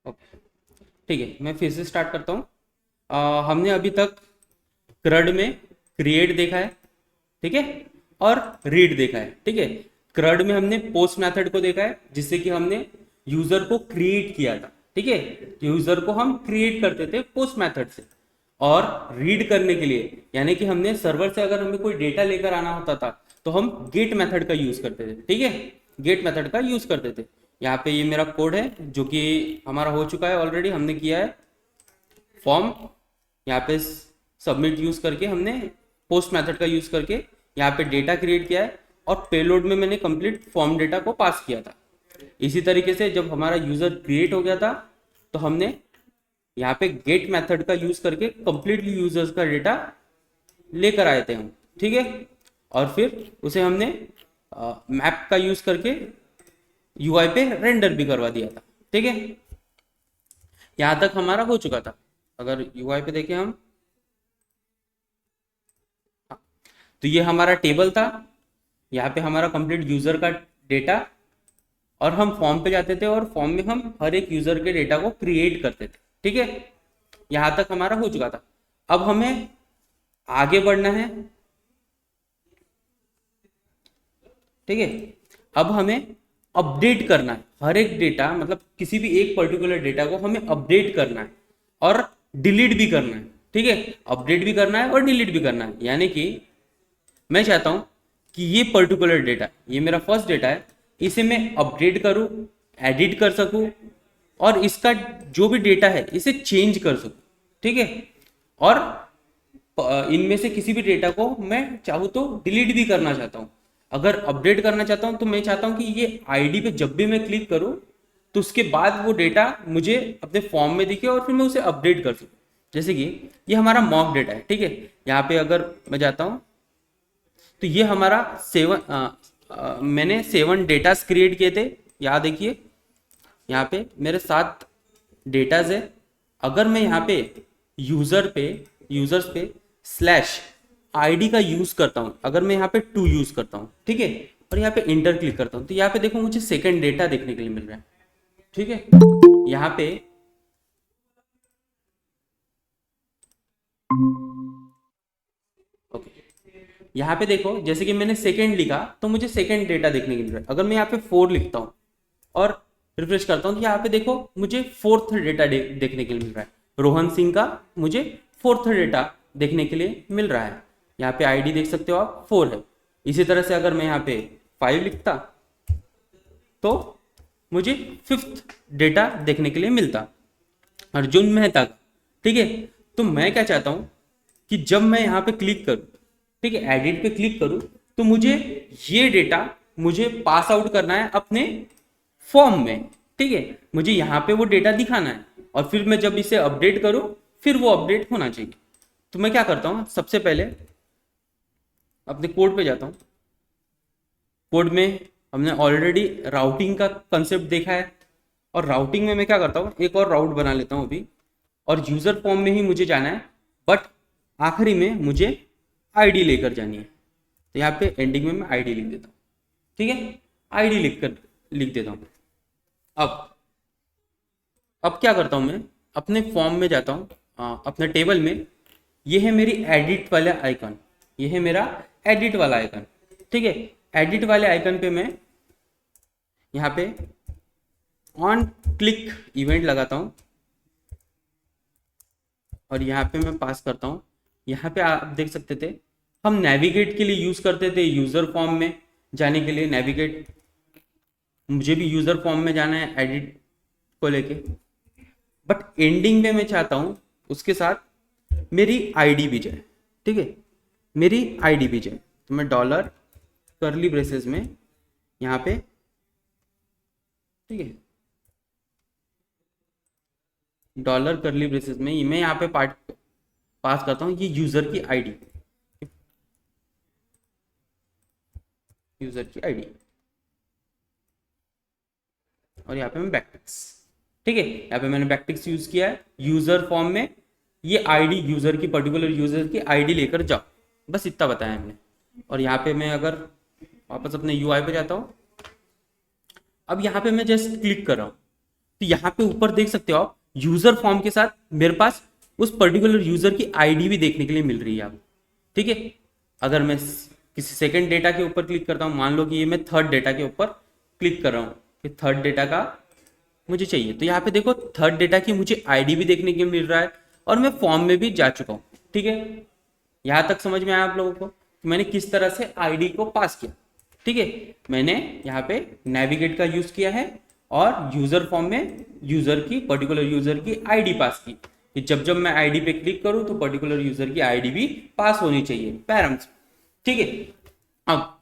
Okay, ठीक है, मैं फिर से स्टार्ट करता हूँ। हमने अभी तक क्रड में क्रिएट देखा है, ठीक है, और रीड देखा है, ठीक है। क्रड में हमने पोस्ट मेथड को देखा है, जिससे कि हमने यूजर को क्रिएट किया था, ठीक है। यूजर को हम क्रिएट करते थे पोस्ट मेथड से। और रीड करने के लिए, यानी कि हमने सर्वर से अगर हमें कोई डेटा लेकर आना होता था तो हम गेट मेथड का यूज करते थे, ठीक है, गेट मेथड का यूज करते थे। यहाँ पे ये मेरा कोड है जो कि हमारा हो चुका है, ऑलरेडी हमने किया है फॉर्म। यहाँ पे सबमिट यूज करके हमने पोस्ट मेथड का यूज करके यहाँ पे डेटा क्रिएट किया है, और पेलोड में मैंने कंप्लीट फॉर्म डेटा को पास किया था। इसी तरीके से जब हमारा यूजर क्रिएट हो गया था तो हमने यहाँ पे गेट मेथड का यूज करके कंप्लीटली यूजर्स का डेटा लेकर आए थे हम, ठीक है। और फिर उसे हमने मैप का यूज करके यूआई पे रेंडर भी करवा दिया था, ठीक है। यहां तक हमारा हो चुका था। अगर यूआई पे देखें हम, तो ये हमारा टेबल था, यहाँ पे हमारा कंप्लीट यूजर का डेटा, और हम फॉर्म पे जाते थे और फॉर्म में हम हर एक यूजर के डेटा को क्रिएट करते थे, ठीक है। यहां तक हमारा हो चुका था। अब हमें आगे बढ़ना है, ठीक है। अब हमें अपडेट करना है हर एक डेटा, मतलब किसी भी एक पर्टिकुलर डेटा को हमें अपडेट करना है और डिलीट भी करना है, ठीक है। अपडेट भी करना है और डिलीट भी करना है, यानी कि मैं चाहता हूं कि ये पर्टिकुलर डेटा, ये मेरा फर्स्ट डेटा है, इसे मैं अपडेट करूं, एडिट कर सकूं, और इसका जो भी डेटा है इसे चेंज कर सकूं, ठीक है। और इनमें से किसी भी डेटा को मैं चाहूँ तो डिलीट भी करना चाहता हूँ। अगर अपडेट करना चाहता हूँ तो मैं चाहता हूँ कि ये आईडी पे जब भी मैं क्लिक करूँ तो उसके बाद वो डेटा मुझे अपने फॉर्म में दिखे और फिर मैं उसे अपडेट कर सकूँ। जैसे कि ये हमारा मॉक डेटा है, ठीक है। यहाँ पे अगर मैं जाता हूँ तो ये हमारा मैंने 7 डेटास क्रिएट किए थे। यहाँ देखिए, यहाँ पे मेरे 7 डेटाज है। अगर मैं यहाँ पे यूजर्स पे स्लैश आईडी का यूज करता हूँ, अगर मैं यहाँ पे 2 यूज करता हूँ, ठीक है, और यहाँ पे इंटर क्लिक करता हूँ, तो यहाँ पे देखो मुझे सेकंड डेटा देखने के लिए मिल रहा है, ठीक है। यहाँ पे ओके, यहाँ पे देखो जैसे कि मैंने सेकंड लिखा तो मुझे सेकंड डेटा देखने के लिए मिल रहा है। अगर मैं यहाँ पे 4 लिखता हूँ और रिफ्रेश करता हूँ तो यहाँ पे देखो मुझे फोर्थ डेटा देखने के लिए मिल रहा है। रोहन सिंह का मुझे फोर्थ डेटा देखने के लिए मिल रहा है। यहाँ पे आईडी देख सकते हो आप, 4 है। इसी तरह से अगर मैं यहाँ पे 5 लिखता तो मुझे 5th डेटा देखने के लिए मिलता, अर्जुन मेहता का, ठीक है। तो मैं क्या चाहता हूँ कि जब मैं यहाँ पे क्लिक करूँ, ठीक है, एडिट पे क्लिक करूँ, तो मुझे ये डेटा मुझे पास आउट करना है अपने फॉर्म में, ठीक है। मुझे यहाँ पे वो डेटा दिखाना है और फिर मैं जब इसे अपडेट करूँ फिर वो अपडेट होना चाहिए। तो मैं क्या करता हूँ, सबसे पहले अपने कोड पे जाता हूँ। कोड में हमने ऑलरेडी राउटिंग का कंसेप्ट देखा है, और राउटिंग में मैं क्या करता हूँ, एक और राउट बना लेता हूँ अभी, और यूजर फॉर्म में ही मुझे जाना है, बट आखिरी में मुझे आईडी लेकर जानी है। तो यहाँ पे एंडिंग में मैं आईडी लिख देता हूँ, ठीक है, आईडी लिख देता हूँ। अब क्या करता हूँ, मैं अपने फॉर्म में जाता हूँ, अपने टेबल में। ये है मेरी एडिट वाला आइकन, ये है मेरा एडिट वाला आइकन, ठीक है। एडिट वाले आइकन पे मैं यहाँ पे ऑन क्लिक इवेंट लगाता हूँ, और यहाँ पे मैं पास करता हूँ। यहाँ पे आप देख सकते थे हम नेविगेट के लिए यूज करते थे, यूजर फॉर्म में जाने के लिए नेविगेट। मुझे भी यूजर फॉर्म में जाना है एडिट को लेके, बट एंडिंग में मैं चाहता हूँ उसके साथ मेरी आईडी भी जाए, ठीक है, मेरी आईडी भी जाए। तो मैं डॉलर कर्ली ब्रेसेस में यहाँ पे, ठीक है, डॉलर कर्ली ब्रेसेस में मैं यहाँ पे पास करता हूँ ये यूजर की आईडी, यूजर की आईडी, और यहाँ पे मैं बैकटिक्स, ठीक है, यहाँ पे मैंने बैकटिक्स यूज किया है। यूजर फॉर्म में ये आईडी, यूजर की पर्टिकुलर यूजर की आईडी लेकर जाओ, बस इतना बताया हमने। और यहाँ पे मैं अगर वापस अपने यूआई पे जाता हूँ, अब यहाँ पे मैं जस्ट क्लिक कर रहा हूँ, तो यहाँ पे ऊपर देख सकते हो आप, यूजर फॉर्म के साथ मेरे पास उस पर्टिकुलर यूजर की आईडी भी देखने के लिए मिल रही है आप, ठीक है। अगर मैं किसी सेकंड डेटा के ऊपर क्लिक करता हूँ, मान लो कि ये मैं थर्ड डेटा के ऊपर क्लिक कर रहा हूँ कि थर्ड डेटा का मुझे चाहिए, तो यहाँ पे देखो थर्ड डेटा की मुझे आईडी भी देखने के लिए मिल रहा है और मैं फॉर्म में भी जा चुका हूँ, ठीक है। यहाँ तक समझ में आया आप लोगों को कि मैंने किस तरह से आईडी को पास किया, ठीक है। मैंने यहाँ पे नेविगेट का यूज किया है और यूजर फॉर्म में यूजर की, पर्टिकुलर यूजर की आईडी पास की कि जब जब मैं आईडी पे क्लिक करूं तो पर्टिकुलर यूजर की आईडी भी पास होनी चाहिए पैरम्स, ठीक है। अब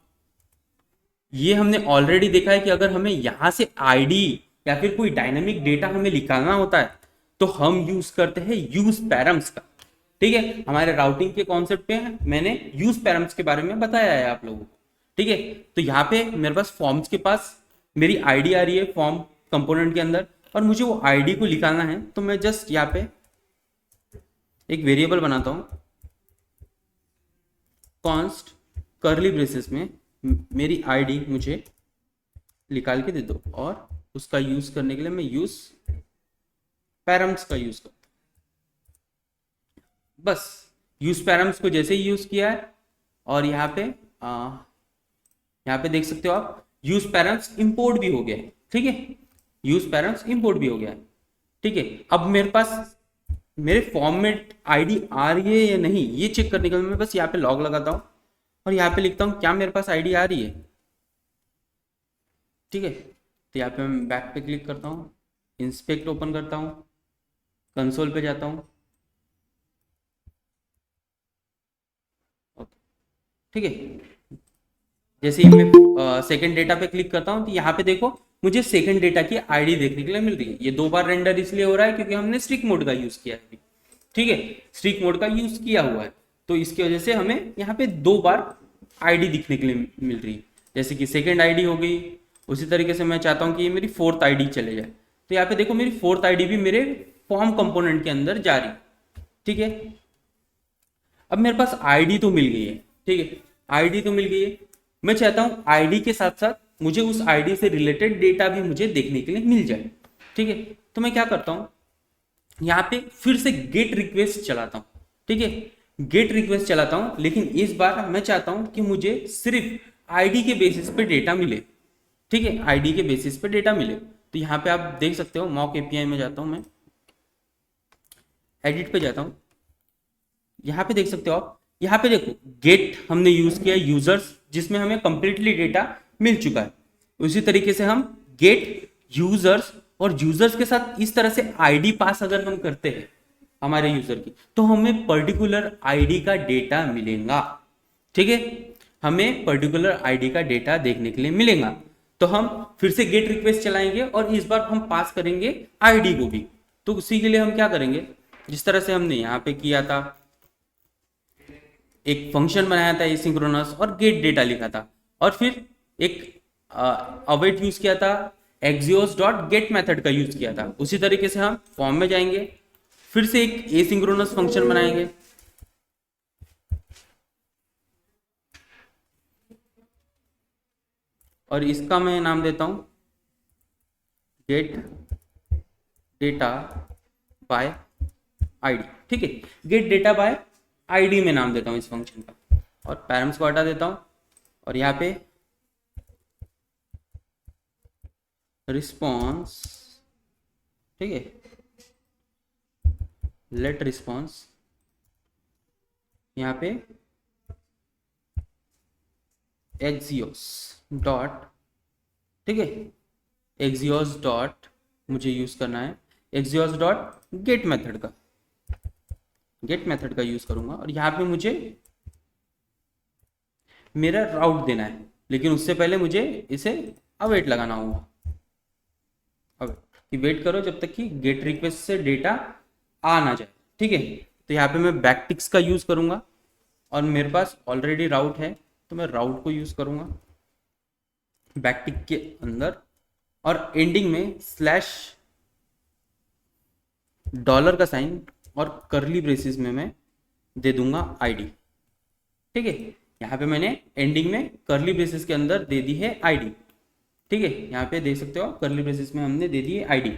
ये हमने ऑलरेडी देखा है कि अगर हमें यहां से आईडी या फिर कोई डायनामिक डेटा हमें निकालना होता है तो हम यूज करते हैं यूज पैरम्स का, ठीक है। हमारे राउटिंग के कॉन्सेप्ट पे मैंने यूज पैरम्स के बारे में बताया है आप लोगों को, ठीक है। तो यहाँ पे मेरे पास फॉर्म्स के पास मेरी आईडी आ रही है फॉर्म कंपोनेंट के अंदर और मुझे वो आईडी को निकालना है, तो मैं जस्ट यहाँ पे एक वेरिएबल बनाता हूं कॉन्स्ट कर्ली ब्रेसेस में मेरी आईडी मुझे निकाल के दे दो और उसका यूज करने के लिए मैं यूज पैरम्स का यूज करता हूं। बस यूज पैरम्स को जैसे ही यूज किया है और यहाँ पे देख सकते हो आप यूज पैरम्स इंपोर्ट भी हो गया है, ठीक है। यूज पैरम्स इंपोर्ट भी हो गया है, ठीक है। अब मेरे पास मेरे फॉर्म में आईडी आ रही है या नहीं ये चेक करने के लिए मैं बस यहाँ पे लॉग लगाता हूँ और यहाँ पे लिखता हूँ क्या मेरे पास आईडी आ रही है, ठीक है। तो यहाँ पे मैं बैक पे क्लिक करता हूँ, इंस्पेक्ट ओपन करता हूँ, कंसोल पे जाता हूँ, ठीक है। जैसे ही मैं सेकंड डेटा पे क्लिक करता हूँ तो यहाँ पे देखो मुझे सेकंड डेटा की आईडी देखने के लिए मिल रही है। ये 2 बार रेंडर इसलिए हो रहा है क्योंकि हमने स्ट्रिक मोड का यूज किया है, ठीक है। स्ट्रिक मोड का यूज किया हुआ है तो इसकी वजह से हमें यहाँ पे 2 बार आईडी दिखने के लिए मिल रही है। जैसे कि सेकंड आईडी हो गई, उसी तरीके से मैं चाहता हूँ कि ये मेरी फोर्थ आईडी चले जाए, तो यहाँ पे देखो मेरी फोर्थ आईडी भी मेरे फॉर्म कंपोनेंट के अंदर जा रही, ठीक है। अब मेरे पास आईडी तो मिल गई है, ठीक है, आईडी तो मिल गई है। मैं चाहता हूं आईडी के साथ साथ मुझे उस आईडी से रिलेटेड डेटा भी मुझे देखने के लिए मिल जाए, ठीक है। तो मैं क्या करता हूं यहाँ पे फिर से गेट रिक्वेस्ट चलाता हूं, ठीक है। गेट रिक्वेस्ट चलाता हूं लेकिन इस बार मैं चाहता हूं कि मुझे सिर्फ आईडी के बेसिस पे डेटा मिले, ठीक है, आईडी के बेसिस पे डेटा मिले। तो यहाँ पे आप देख सकते हो मॉक एपीआई में जाता हूं, मैं एडिट पे जाता हूं, यहाँ पे देख सकते हो आप, यहाँ पे देखो गेट हमने यूज किया यूजर्स जिसमें हमें कंप्लीटली डेटा मिल चुका है। उसी तरीके से हम गेट यूजर्स और यूजर्स के साथ इस तरह से आईडी पास अगर हम करते हैं हमारे यूजर की तो हमें पर्टिकुलर आईडी का डेटा मिलेगा, ठीक है। हमें पर्टिकुलर आईडी का डेटा देखने के लिए मिलेगा। तो हम फिर से गेट रिक्वेस्ट चलाएंगे और इस बार हम पास करेंगे आईडी को भी। तो उसी के लिए हम क्या करेंगे, जिस तरह से हमने यहाँ पे किया था, एक फंक्शन बनाया था एसिंक्रोनस और गेट डेटा लिखा था और फिर एक अवेट यूज किया था, एक्सियोस डॉट गेट मेथड का यूज किया था। उसी तरीके से हम फॉर्म में जाएंगे, फिर से एक एसिंक्रोनस फंक्शन बनाएंगे और इसका मैं नाम देता हूं गेट डेटा बाय आईडी, ठीक है। गेट डेटा बाय आईडी में नाम देता हूं इस फंक्शन का और पैरम्स को हटा देता हूं और यहाँ पे रिस्पॉन्स, ठीक है, लेट रिस्पॉन्स यहाँ पे एक्सियोस डॉट, ठीक है, एक्सियोस डॉट मुझे यूज करना है एक्सियोस डॉट गेट मेथड का, गेट मेथड का यूज करूंगा और यहाँ पे मुझे मेरा राउट देना है, लेकिन उससे पहले मुझे इसे अवेट लगाना होगा। अवेट कि वेट करो जब तक कि गेट रिक्वेस्ट से डेटा आ ना जाए, ठीक है। तो यहाँ पे मैं बैकटिक्स का यूज करूंगा और मेरे पास ऑलरेडी राउट है तो मैं राउट को यूज करूंगा बैकटिक के अंदर और एंडिंग में स्लैश डॉलर का साइन और कर्ली ब्रेसिस में मैं दे दूंगा आईडी, ठीक है। यहाँ पे मैंने एंडिंग में कर्ली ब्रेसिस के अंदर दे दी है आईडी, ठीक है। यहाँ पे देख सकते हो कर्ली ब्रेसिस में हमने दे दी है आईडी।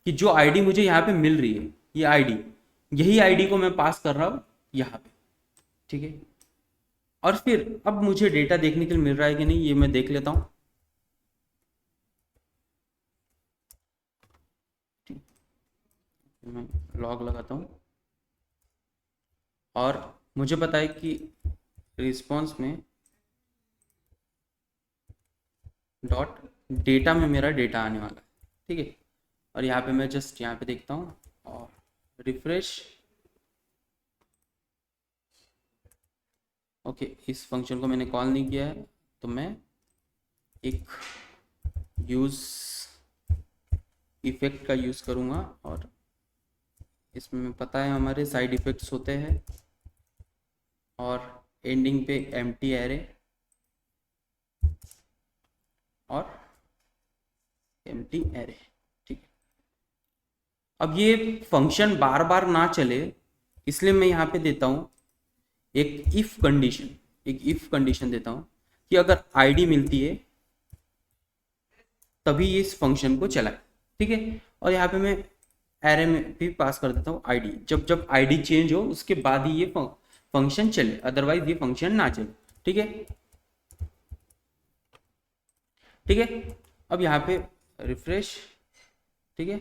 कि जो आईडी मुझे यहाँ पे मिल रही है, ये आईडी, यही आईडी को मैं पास कर रहा हूँ यहाँ पे, ठीक है। और फिर अब मुझे डेटा देखने के लिए मिल रहा है कि नहीं, ये मैं देख लेता हूँ। मैं लॉग लगाता हूँ और मुझे पता है कि रिस्पॉन्स में डॉट डेटा में मेरा डेटा आने वाला है, ठीक है। और यहाँ पे मैं जस्ट यहाँ पे देखता हूँ और रिफ्रेश, ओके। इस फंक्शन को मैंने कॉल नहीं किया है, तो मैं एक यूज इफेक्ट का यूज़ करूँगा और इसमें पता है हमारे साइड इफ़ेक्ट्स होते हैं और एंडिंग पे एम्प्टी एरे और एम्प्टी एरे, ठीक है। अब ये फंक्शन बार बार ना चले, इसलिए मैं यहाँ पे देता हूँ एक इफ कंडीशन देता हूँ कि अगर आईडी मिलती है तभी ये इस फंक्शन को चलाए, ठीक है। और यहाँ पे मैं एरे में भी पास कर देता हूँ आईडी, जब जब आईडी चेंज हो उसके बाद ही ये फंक्शन चले, अदरवाइज ये फंक्शन ना चले, ठीक है, ठीक है। अब यहाँ पे रिफ्रेश, ठीक है,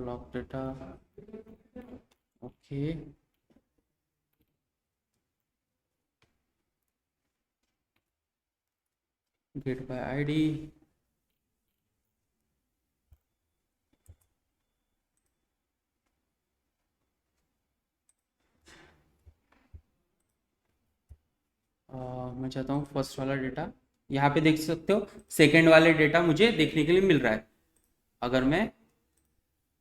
log data, okay. Get by ID, मैं चाहता हूँ फर्स्ट वाला डेटा, यहाँ पे देख सकते हो सेकंड वाले डेटा मुझे देखने के लिए मिल रहा है। अगर मैं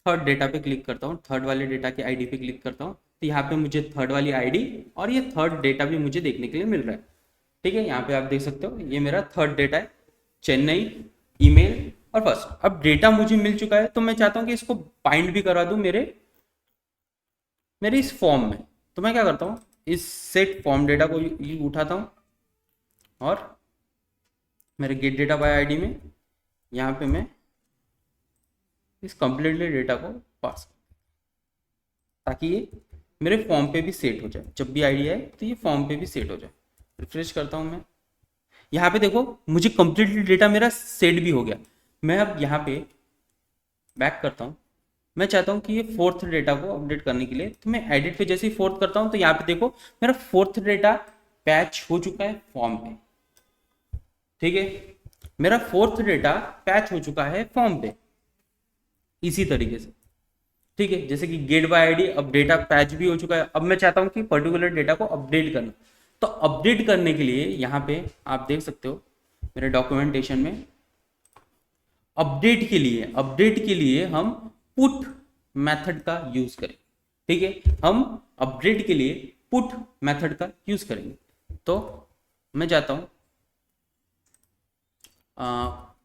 थर्ड डेटा पे क्लिक करता हूँ, थर्ड वाले डेटा की आईडी पे क्लिक करता हूँ, तो यहाँ पे मुझे थर्ड वाली आईडी और ये थर्ड डेटा भी मुझे देखने के लिए मिल रहा है, ठीक है। यहाँ पे आप देख सकते हो ये मेरा थर्ड डेटा है, चेन्नई, ईमेल और फर्स्ट। अब डेटा मुझे मिल चुका है, तो मैं चाहता हूँ कि इसको बाइंड भी करा दूँ मेरे इस फॉर्म में। तो मैं क्या करता हूँ, इस सेट फॉर्म डेटा को उठाता हूँ और मेरे गेट डेटा बाय आईडी में यहाँ पे मैं इस कंप्लीटली डेटा को पास, ताकि ये मेरे फॉर्म पे भी सेट हो जाए, जब भी आईडी आए तो ये फॉर्म पे भी सेट हो जाए। रिफ्रेश करता हूँ मैं, यहाँ पे देखो मुझे कंप्लीटली डेटा मेरा सेट भी हो गया। मैं अब यहाँ पे बैक करता हूँ, मैं चाहता हूँ कि ये फोर्थ डेटा को अपडेट करने के लिए, तो मैं एडिट पे जैसे ही फोर्थ करता हूँ तो यहाँ पे देखो मेरा फोर्थ डेटा पैच हो चुका है फॉर्म पे, ठीक है। मेरा फोर्थ डेटा पैच हो चुका है फॉर्म पे इसी तरीके से, ठीक है। जैसे कि गेट बाय आईडी अब डेटा पैच भी हो चुका है। अब मैं चाहता हूँ कि पर्टिकुलर डेटा को अपडेट करना, तो अपडेट करने के लिए यहाँ पे आप देख सकते हो मेरे डॉक्यूमेंटेशन में अपडेट के लिए हम पुट मेथड का यूज करें, ठीक है। हम अपडेट के लिए पुट मेथड का यूज करेंगे। तो मैं जाता हूं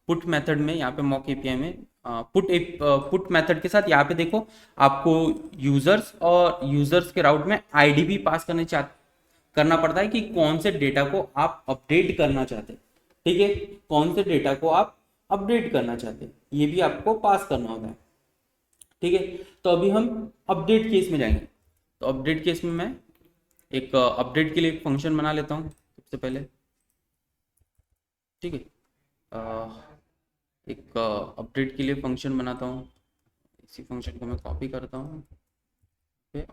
पुट मेथड में, यहाँ पे मॉक एपीआई में पुट मेथड के साथ यहाँ पे देखो आपको यूजर्स के राउट में आईडी भी पास करना पड़ता है कि कौन से डेटा को आप अपडेट करना चाहते हैं, ठीक है। कौन से डेटा को आप अपडेट करना चाहते हैं ये भी आपको पास करना होता है, ठीक है। तो अभी हम अपडेट केस में जाएंगे। तो अपडेट केस में मैं एक अपडेट के लिए एक फंक्शन बना लेता हूँ सबसे पहले, ठीक है। एक अपडेट के लिए फंक्शन बनाता हूँ, इसी फंक्शन को मैं कॉपी करता हूँ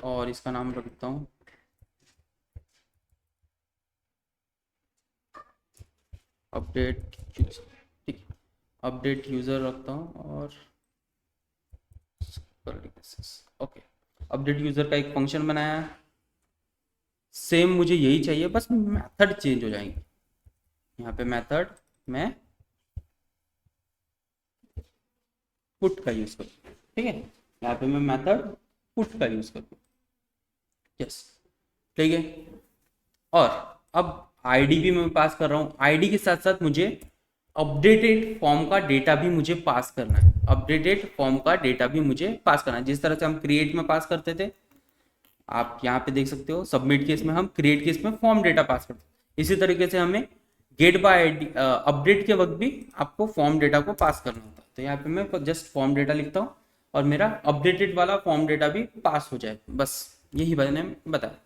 और इसका नाम रखता हूँ अपडेट यूजर, ठीक है। अपडेट यूजर रखता हूँ और ओके, अपडेट यूजर का एक फंक्शन बनाया। सेम मुझे यही चाहिए, बस मेथड चेंज हो जाएंगे। यहाँ पे मेथड में पुट का यूज करूँ, ठीक है। यहाँ पे मैं मेथड पुट का यूज करूँ, यस, ठीक है। और अब आईडी भी मैं पास कर रहा हूँ, आईडी के साथ साथ मुझे अपडेटेड फॉर्म का डेटा भी मुझे पास करना है। अपडेटेड फॉर्म का डेटा भी मुझे पास करना है, जिस तरह से हम क्रिएट में पास करते थे। आप यहाँ पे देख सकते हो सबमिट केस में हम क्रिएट केस में फॉर्म डेटा पास करते हैं, इसी तरीके से हमें गेट बाय आईडी अपडेट के वक्त भी आपको फॉर्म डेटा को पास करना होता है। तो यहाँ पे मैं जस्ट फॉर्म डेटा लिखता हूँ और मेरा अपडेटेड वाला फॉर्म डेटा भी पास हो जाए, बस यही मैंने बताया।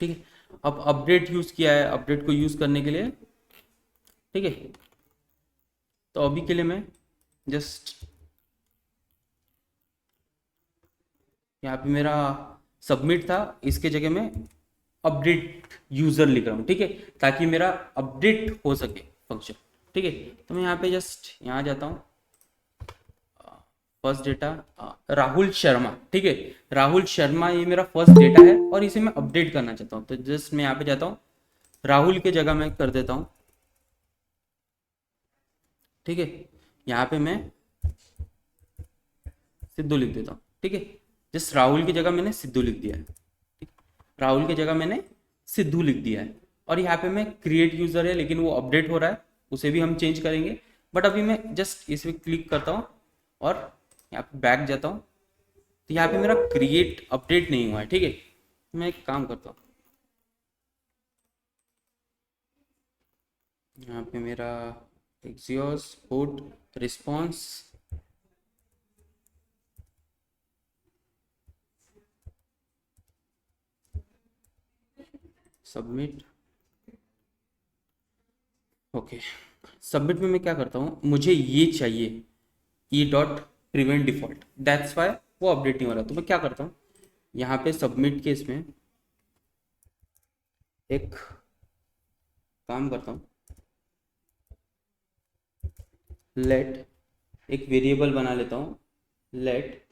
ठीक है, अब अपडेट यूज किया है, अपडेट को यूज करने के लिए, ठीक है, तो अभी के लिए मैं जस्ट यहाँ पे मेरा सबमिट था, इसके जगह मैं अपडेट यूजर लिख रहा हूँ, ठीक है, ताकि मेरा अपडेट हो सके फंक्शन। ठीक है, तो मैं यहाँ पे जस्ट यहाँ जाता हूँ, फर्स्ट डेटा राहुल शर्मा, ठीक है, राहुल शर्मा ये मेरा फर्स्ट डेटा है और इसे मैं अपडेट करना चाहता हूँ। तो जस्ट मैं यहाँ पे जाता हूँ, राहुल के जगह मैं कर देता हूँ, ठीक है, यहाँ पे मैं सिद्धू लिख देता हूँ। ठीक है, जस्ट राहुल की जगह मैंने सिद्धू लिख दिया है, ठीक? राहुल की जगह मैंने सिद्धू लिख दिया है। और यहाँ पे मैं क्रिएट यूजर है लेकिन वो अपडेट हो रहा है, उसे भी हम चेंज करेंगे, बट अभी मैं जस्ट इस पर क्लिक करता हूँ और यहाँ पे बैक जाता हूँ। तो यहाँ पे मेरा क्रिएट अपडेट नहीं हुआ है, ठीक है, मैं एक काम करता हूँ, यहाँ पे मेरा Axios port response submit, okay, submit में मैं क्या करता हूँ, मुझे ये चाहिए E dot prevent default, that's why वो अपडेट नहीं हो रहा। तो मैं क्या करता हूँ, यहाँ पे सबमिट के इसमें एक काम करता हूँ, लेट एक वेरिएबल बना लेता हूँ, लेट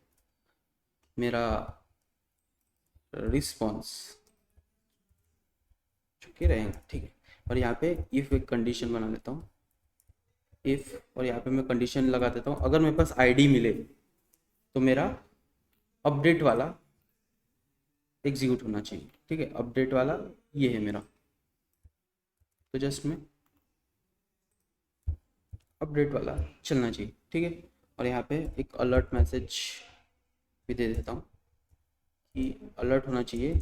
मेरा रिस्पॉन्स चुके रहेंगे, ठीक है, और यहाँ पे इफ एक कंडीशन बना लेता हूँ, इफ, और यहाँ पे मैं कंडीशन लगा देता हूँ, अगर मेरे पास आईडी मिले तो मेरा अपडेट वाला एग्जीक्यूट होना चाहिए। ठीक है, अपडेट वाला ये है मेरा, तो जस्ट मैं अपडेट वाला चलना चाहिए। ठीक है, और यहाँ पे एक अलर्ट मैसेज भी दे देता हूँ कि अलर्ट होना चाहिए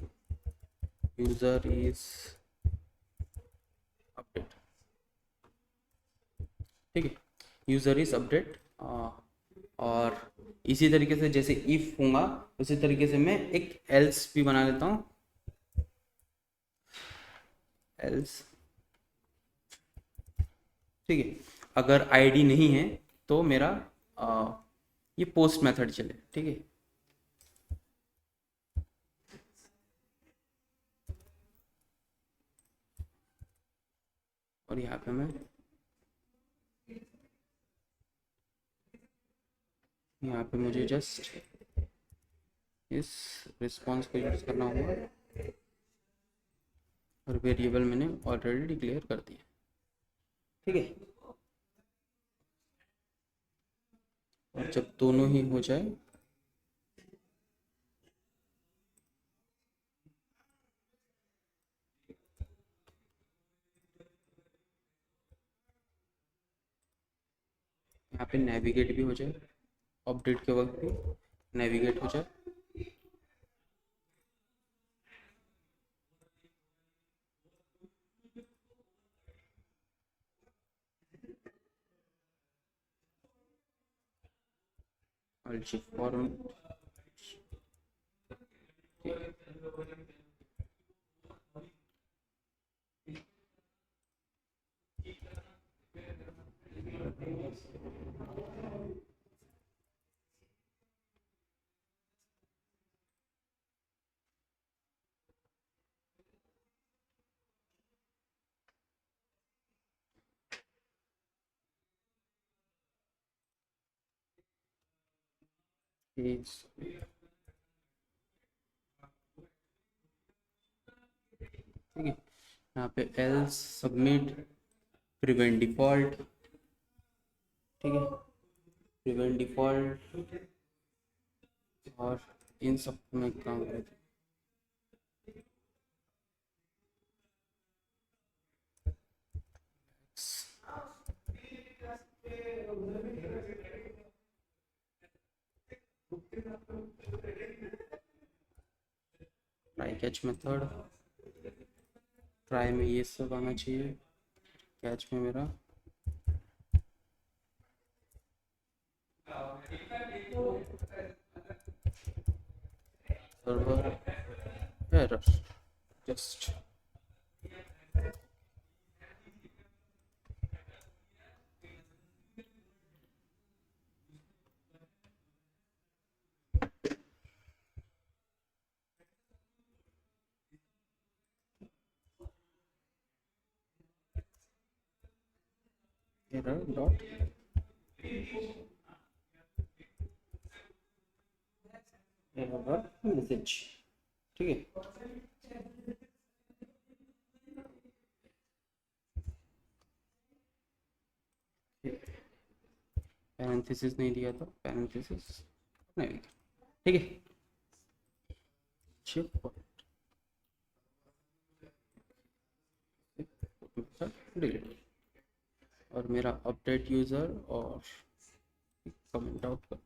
यूज़र इज अपडेट। ठीक है, यूज़र इज अपडेट, और इसी तरीके से जैसे इफ होगा उसी तरीके से मैं एक एल्स भी बना लेता हूँ, एल्स, ठीक है, अगर आईडी नहीं है तो मेरा ये पोस्ट मेथड चले। ठीक है, और यहाँ पे मैं यहाँ पे मुझे जस्ट इस रिस्पॉन्स को यूज करना होगा और वेरिएबल मैंने ऑलरेडी डिक्लेयर कर दिया। ठीक है, और जब दोनों ही हो जाए यहाँ पे नेविगेट भी हो जाए, अपडेट के वक्त भी नेविगेट हो जाए, और फॉर्म ठीक है, यहाँ पे एल्स सबमिट प्रिवेंट डिफॉल्ट, ठीक है, प्रिवेंट डिफॉल्ट, और इन सब में काम करते ट्राई कैच मेथड, ट्राई में ये सब आना चाहिए, कैच में मेरा server error just error dot error message, ठीक है। पैरेंथेसिस नहीं दिया था, पैरेंथेसिस नहीं लिखा, ठीक है। डिलीट और मेरा अपडेट यूजर और कमेंट आउट कर,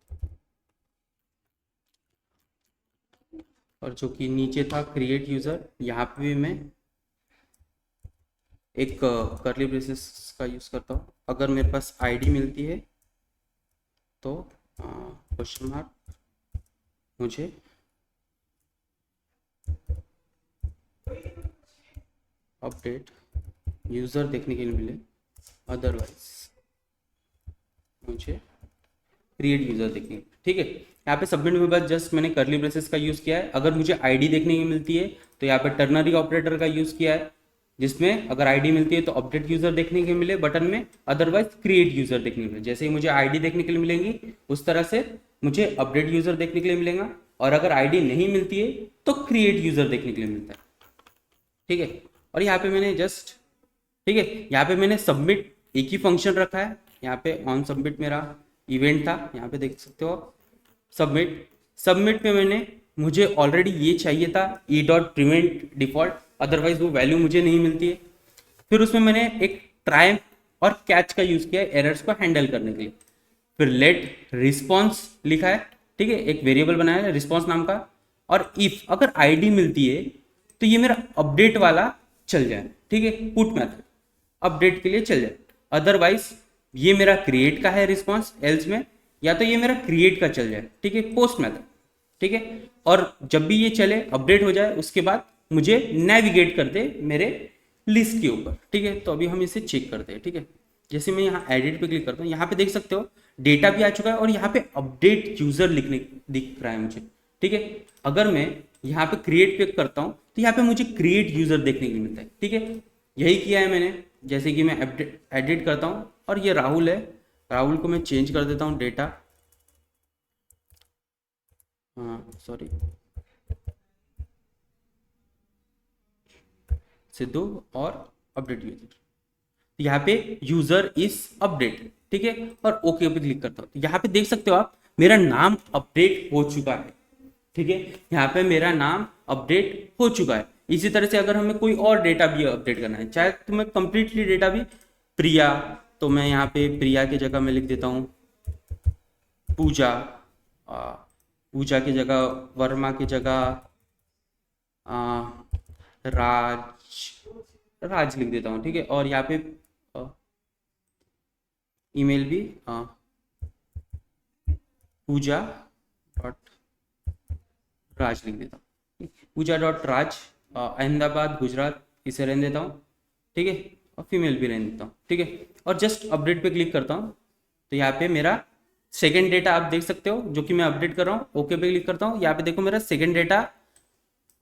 और जो कि नीचे था क्रिएट यूजर, यहाँ पे भी मैं एक करली ब्रेसेस का यूज करता हूँ। अगर मेरे पास आईडी मिलती है तो क्वेश्चन मार्क मुझे अपडेट यूजर देखने के लिए मिले, अदरवाइज मुझे क्रिएट यूजर देखने, ठीक है। यहाँ पे सबमिट में बस जस्ट मैंने करली ब्रेसेस का यूज किया है। अगर मुझे आईडी देखने की मिलती है तो यहाँ पे टर्नरी ऑपरेटर का यूज किया है, जिसमें अगर आईडी मिलती है तो अपडेट यूजर देखने के मिले बटन में, अदरवाइज क्रिएट यूजर देखने के मिले। जैसे ही मुझे आईडी देखने के लिए मिलेंगी उस तरह से मुझे अपडेट यूजर देखने के लिए मिलेगा, और अगर आईडी नहीं मिलती है तो क्रिएट यूजर देखने के लिए मिलता है, ठीक है। और यहाँ पे मैंने जस्ट, ठीक है, यहाँ पे मैंने सबमिट एक ही फंक्शन रखा है। यहाँ पे ऑन सबमिट मेरा इवेंट था, यहाँ पे देख सकते हो सबमिट। सबमिट पे मैंने, मुझे ऑलरेडी ये चाहिए था E dot prevent default, otherwise वो वैल्यू मुझे नहीं मिलती है। फिर उसमें मैंने एक ट्राई और कैच का यूज किया है एरर्स को हैंडल करने के लिए। फिर लेट रिस्पॉन्स लिखा है, ठीक है, एक वेरिएबल बनाया है रिस्पॉन्स नाम का। और इफ अगर आईडी मिलती है तो ये मेरा अपडेट वाला चल जाए, ठीक है, पुट मेथड अपडेट के लिए चल जाए। अदरवाइज ये मेरा क्रिएट का है रिस्पॉन्स एल्स में, या तो ये मेरा क्रिएट का चल जाए, ठीक है, पोस्ट मेथड, ठीक है। और जब भी ये चले अपडेट हो जाए उसके बाद मुझे नेविगेट कर दे मेरे लिस्ट के ऊपर, ठीक है। तो अभी हम इसे चेक करते हैं, ठीक है। जैसे मैं यहाँ एडिट पे क्लिक करता हूँ, यहाँ पे देख सकते हो डेटा भी आ चुका है और यहाँ पे अपडेट यूजर लिखने दिख रहा है मुझे, ठीक है। अगर मैं यहाँ पे क्रिएट पे करता हूँ तो यहाँ पे मुझे क्रिएट यूजर देखने को मिलता है, ठीक है। यही किया है मैंने। जैसे कि मैं एडिट करता हूँ और ये राहुल है, राहुल को मैं चेंज कर देता हूँ डेटा, हाँ सॉरी, सिद्धू और अपडेट यूजर। यहाँ पे यूजर इज अपडेट, ठीक है, और ओके पे क्लिक करता हूँ। यहाँ पे देख सकते हो आप मेरा नाम अपडेट हो चुका है, ठीक है। यहाँ पे मेरा नाम अपडेट हो चुका है। इसी तरह से अगर हमें कोई और डेटा भी अपडेट करना है, चाहे तो मैं कंप्लीटली डेटा भी प्रिया, तो मैं यहाँ पे प्रिया की जगह में लिख देता हूँ पूजा, पूजा की जगह वर्मा की जगह राज लिख देता हूँ, ठीक है। और यहाँ पे ईमेल भी पूजा डॉट राज लिख देता हूँ, पूजा डॉट राज अहमदाबाद गुजरात, इसे रहने देता हूँ, ठीक है। और फीमेल भी रहने देता हूँ, ठीक है। और जस्ट अपडेट पे क्लिक करता हूँ तो यहाँ पे मेरा सेकंड डेटा आप देख सकते हो जो कि मैं अपडेट कर रहा हूँ। ओके पे क्लिक करता हूँ, यहाँ पे देखो मेरा सेकंड डेटा,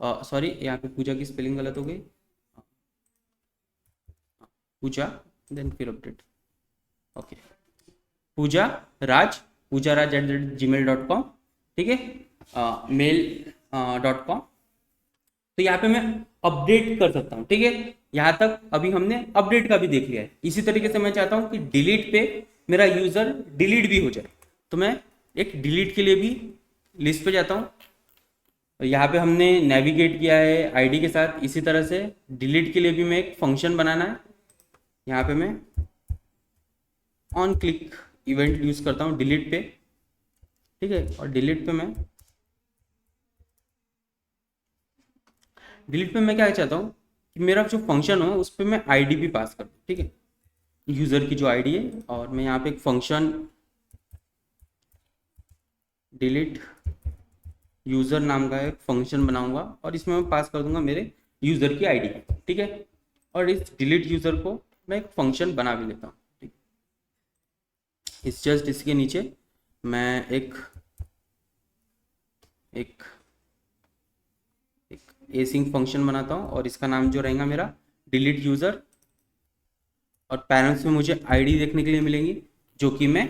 सॉरी यहाँ पे पूजा की स्पेलिंग गलत हो गई, पूजा देन फिर अपडेट, ओके, पूजा राज @gmail.com, ठीक है, mail.com। तो यहाँ पे मैं अपडेट कर सकता हूँ, ठीक है। यहाँ तक अभी हमने अपडेट का भी देख लिया है। इसी तरीके से मैं चाहता हूँ कि डिलीट पे मेरा यूजर डिलीट भी हो जाए, तो मैं एक डिलीट के लिए भी लिस्ट पे जाता हूँ। यहाँ पे हमने नेविगेट किया है आईडी के साथ, इसी तरह से डिलीट के लिए भी मैं एक फंक्शन बनाना है। यहाँ पे मैं ऑन क्लिक इवेंट यूज करता हूँ डिलीट पे, ठीक है। और डिलीट पे मैं क्या चाहता हूँ कि मेरा जो फंक्शन हो उस पर मैं आईडी भी पास कर दूँ, ठीक है, यूज़र की जो आईडी है। और मैं यहाँ पे एक फंक्शन डिलीट यूज़र नाम का एक फंक्शन बनाऊंगा और इसमें मैं पास कर दूंगा मेरे यूज़र की आईडी, ठीक है। और इस डिलीट यूज़र को मैं एक फंक्शन बना भी लेता हूँ, ठीक। इस जस्ट इसके नीचे मैं एक एक एक एसिंक फंक्शन बनाता हूँ और इसका नाम जो रहेगा मेरा डिलीट यूज़र। और पैरेंट्स में मुझे आईडी देखने के लिए मिलेंगी जो कि मैं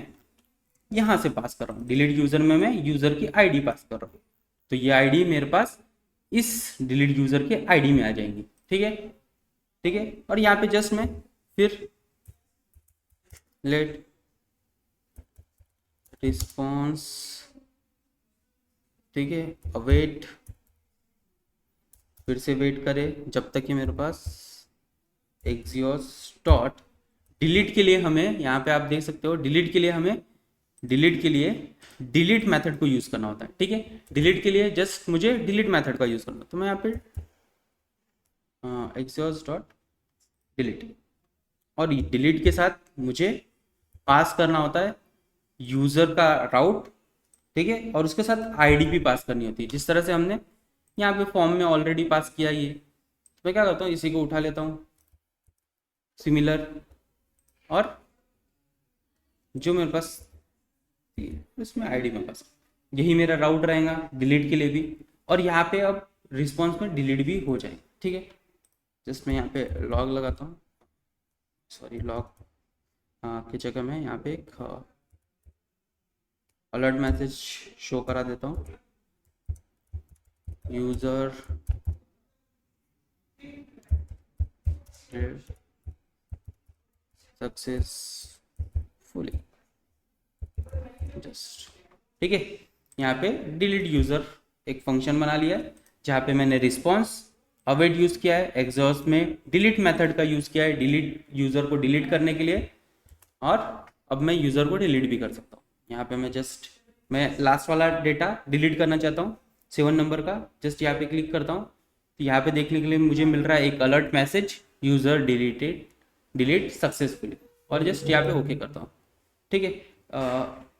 यहाँ से पास कर रहा हूँ। डिलीट यूज़र में मैं यूज़र की आईडी पास कर रहा हूँ, तो ये आईडी मेरे पास इस डिलीट यूज़र के आईडी में आ जाएंगी, ठीक है, ठीक है। और यहाँ पे जस्ट मैं फिर लेट रिस्पॉन्स, ठीक है, अवेट, फिर से वेट करे जब तक कि मेरे पास एग्जियोस डॉट डिलीट के लिए हमें यहाँ पे आप देख सकते हो डिलीट के लिए हमें डिलीट के लिए डिलीट मेथड को यूज़ करना होता है, ठीक है। डिलीट के लिए जस्ट मुझे डिलीट मेथड का यूज़ करना, तो मैं यहाँ पे एग्जियोस डॉट डिलीट, और डिलीट के साथ मुझे पास करना होता है यूज़र का राउट, ठीक है, और उसके साथ आईडी भी पास करनी होती है, जिस तरह से हमने यहाँ पे फॉर्म में ऑलरेडी पास किया ये। तो मैं क्या करता हूँ, इसी को उठा लेता हूँ सिमिलर, और जो मेरे पास इसमें आईडी में पास, यही मेरा राउट रहेगा डिलीट के लिए भी। और यहाँ पे अब रिस्पॉन्स में डिलीट भी हो जाएगा, ठीक है। जस्ट मैं यहाँ पे लॉग लगाता हूँ, सॉरी लॉग की जगह मैं यहाँ पे एक अलर्ट मैसेज शो करा देता हूँ, यूज़र सक्सेसफुली जस्ट, ठीक है। यहाँ पे डिलीट यूज़र एक फंक्शन बना लिया है जहाँ पे मैंने रिस्पॉन्स अवेट यूज़ किया है, एग्जॉस्ट में डिलीट मेथड का यूज़ किया है डिलीट यूज़र को डिलीट करने के लिए, और अब मैं यूज़र को डिलीट भी कर सकता हूँ। यहाँ पे मैं लास्ट वाला डेटा डिलीट करना चाहता हूँ 7 नंबर का, जस्ट यहाँ पे क्लिक करता हूँ, तो यहाँ पे देखने के लिए मुझे मिल रहा है एक alert message user delete successfully, और जस्ट यहाँ पे ओके करता हूँ, ठीक है।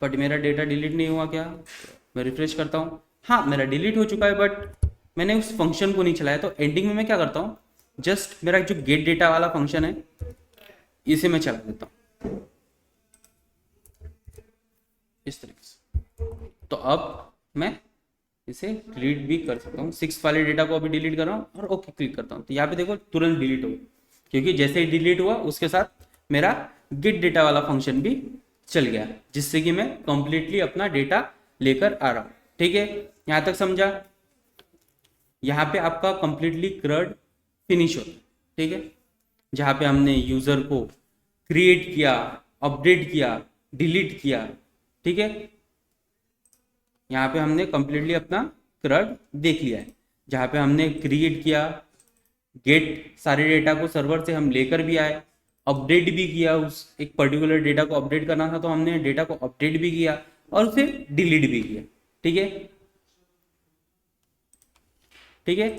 बट मेरा डेटा डिलीट नहीं हुआ क्या, मैं रिफ्रेश करता हूँ, हाँ मेरा डिलीट हो चुका है, बट मैंने उस फंक्शन को नहीं चलाया। तो एंडिंग में मैं क्या करता हूँ, जस्ट मेरा जो गेट डेटा वाला फंक्शन है इसे मैं चला देता हूँ इस तरीके से। तो अब मैं इसे डिलीट भी कर सकता हूँ, 6 वाले डेटा को अभी डिलीट कर रहा हूँ और ओके क्लिक करता हूँ, तो यहाँ पे देखो तुरंत डिलीट हो, क्योंकि जैसे ही डिलीट हुआ उसके साथ मेरा गेट डेटा वाला फंक्शन भी चल गया, जिससे कि मैं कंप्लीटली अपना डेटा लेकर आ रहा हूँ, ठीक है। यहाँ तक समझा। यहाँ पे आपका कंप्लीटली क्रड फिनिश होता है, ठीक है, जहाँ पे हमने यूजर को क्रिएट किया, अपडेट किया, डिलीट किया, ठीक है। यहाँ पे हमने कंप्लीटली अपना क्रड देख लिया है, जहाँ पे हमने क्रिएट किया, गेट सारे डेटा को सर्वर से हम लेकर भी आए, अपडेट भी किया, उस एक पर्टिकुलर डेटा को अपडेट करना था तो हमने डेटा को अपडेट भी किया और उसे डिलीट भी किया, ठीक है, ठीक है।